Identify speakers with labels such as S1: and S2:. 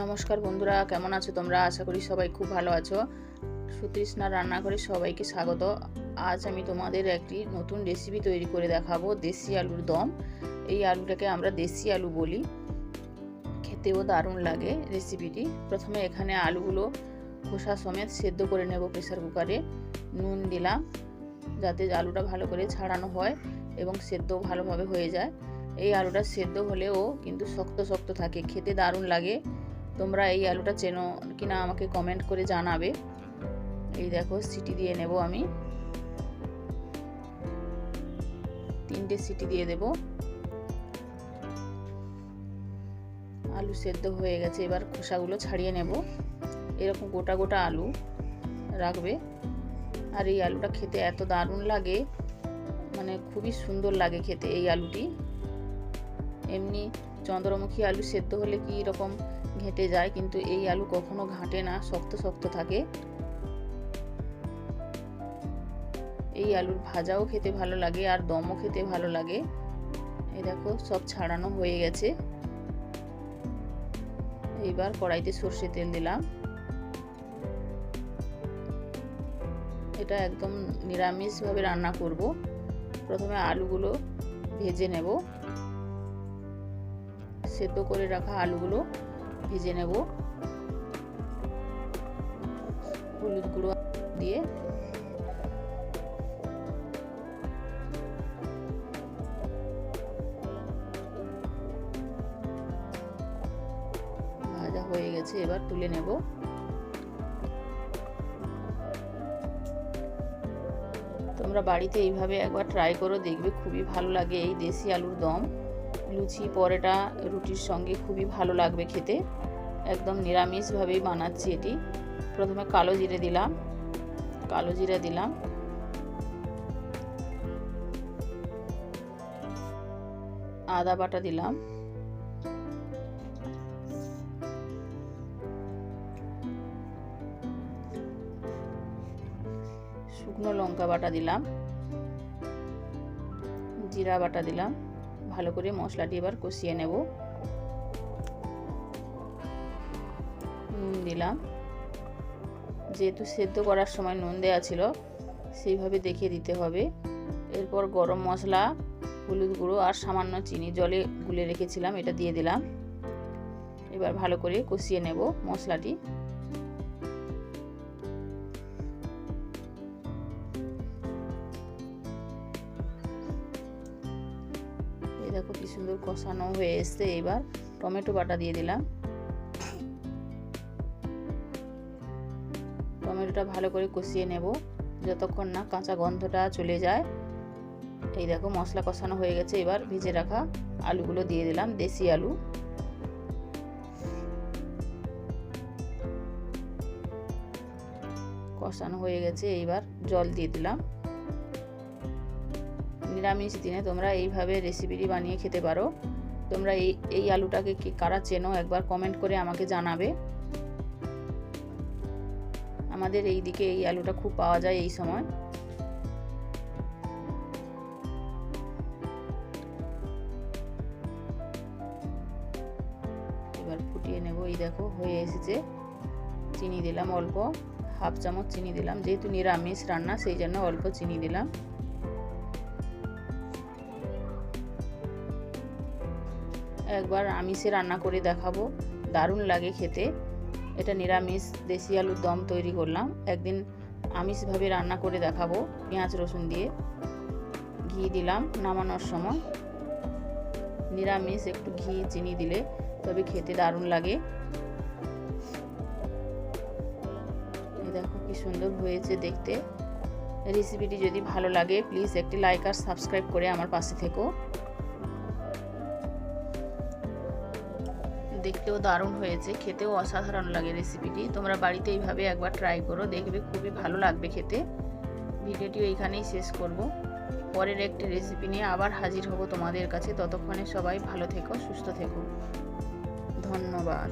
S1: নমস্কার বন্ধুরা, কেমন আছো তোমরা? আশা করি সবাই খুব ভালো আছো। সুতৃষ্ণা রান্নাঘরে সবাইকে স্বাগত। আজ আমি তোমাদের একটি নতুন রেসিপি তৈরি করে দেখাবো, দেশি আলুর দম। এই আলুটাকে আমরা দেশি আলু বলি, খেতেও দারুণ লাগে রেসিপিটি। প্রথমে এখানে আলুগুলো খোসা সমেত সেদ্ধ করে নেব প্রেসার কুকারে। নুন দিলাম যাতে আলুটা ভালো করে ছাড়ানো হয় এবং সেদ্ধও ভালোভাবে হয়ে যায়। এই আলুটা সেদ্ধ হলেও কিন্তু শক্ত শক্ত থাকে, খেতে দারুণ লাগে। তোমরা এই আলুটা চেনো কিনা আমাকে কমেন্ট করে জানাবে। এই দেখো, সিটি দিয়ে নেব আমি, 3টে সিটি দিয়ে দেব। আলু সেদ্ধ হয়ে গেছে, এবার খোসাগুলো ছাড়িয়ে নেব। এরকম গোটা গোটা আলু রাখবে। আর এই আলুটা খেতে এত দারুণ লাগে, মানে খুবই সুন্দর লাগে খেতে এই আলুটি। এমনি চন্দ্রমুখী আলু সেদ্ধ হলে কি রকম ঘেঁটে যায়, কিন্তু এই আলু কখনো ঘাঁটে না, শক্ত শক্ত থাকে। এই আলুর ভাজাও খেতে ভালো লাগে আর দমও খেতে ভালো লাগে। এই দেখো, সব ছাড়ানো হয়ে গেছে। এইবার কড়াইতে সর্ষে তেল দিলাম। এটা একদম নিরামিষভাবে রান্না করব। প্রথমে আলুগুলো ভেজে নেব, সেদ্ধ করে রাখা আলুগুলো ভেজে নেব। হলুদ গুঁড়ো দিয়ে ভাজা হয়ে গেছে, এবার তুলে নেব। তোমরা বাড়িতে এইভাবে একবার ট্রাই করো, দেখবে খুবই ভালো লাগে এই দেশি আলুর দম। লুচি, পরোটা, রুটির সঙ্গে খুবই ভালো লাগবে খেতে। একদম নিরামিষভাবেই বানাচ্ছি এটি। প্রথমে কালো জিরে দিলাম, আদা বাটা দিলাম, শুকনো লঙ্কা বাটা দিলাম, জিরা বাটা দিলাম। ভালো করে মশলাটি এবার কষিয়ে নেব। নুন দিলাম, যেহেতু সেদ্ধ করার সময় নুন দেওয়া ছিল সেইভাবে দেখে দিতে হবে। এরপর গরম মশলা, হলুদ গুঁড়ো আর সামান্য চিনি জলে গুলে রেখেছিলাম, এটা দিয়ে দিলাম। এবার ভালো করে কষিয়ে নেব মশলাটি। দেখো কি সুন্দর কষানো হয়ে এসছে। এবার টমেটো বাটা দিয়ে দিলাম। টমেটোটা ভালো করে কষিয়ে নেব যতক্ষণ না কাঁচা গন্ধটা চলে যায়। এই দেখো, মশলা কষানো হয়ে গেছে। এবার ভেজে রাখা আলুগুলো দিয়ে দিলাম, দেশি আলু। কষানো হয়ে গেছে, এইবার জল দিয়ে দিলাম। নিরামিষ দিনে তোমরা এইভাবে রেসিপিটি বানিয়ে খেতে পারো। তোমরা এই আলুটাকে কি কারা চেনো একবার কমেন্ট করে আমাকে জানাবে। আমাদের এই দিকে এই আলুটা খুব পাওয়া যায় এই সময়। এবার ফুটিয়ে নেব। এই দেখো হয়ে এসেছে। চিনি দিলাম অল্প, হাফ চামচ চিনি দিলাম। যেহেতু নিরামিষ রান্না সেই জন্য অল্প চিনি দিলাম। একবার আমিষে রান্না করে দেখাবো, দারুণ লাগে খেতে। এটা নিরামিষ দেশি আলুর দম তৈরি করলাম। একদিন আমিষভাবে রান্না করে দেখাবো, পেঁয়াজ রসুন দিয়ে। ঘি দিলাম নামানোর সময়। নিরামিষ একটু ঘি চিনি দিলে তবে খেতে দারুণ লাগে। এই দেখো কি সুন্দর হয়েছে দেখতে। রেসিপিটি যদি ভালো লাগে প্লিজ একটি লাইক আর সাবস্ক্রাইব করে আমার পাশে থেকো। দেখতেও দারুণ হয়েছে, খেতেও অসাধারণ লাগে রেসিপিটি। তোমরা বাড়িতে এইভাবে একবার ট্রাই করো, দেখবে খুবই ভালো লাগবে খেতে। ভিডিওটিও এইখানেই শেষ করব। পরের একটি রেসিপি নিয়ে আবার হাজির হব তোমাদের কাছে। ততক্ষণে সবাই ভালো থেকো, সুস্থ থেকো। ধন্যবাদ।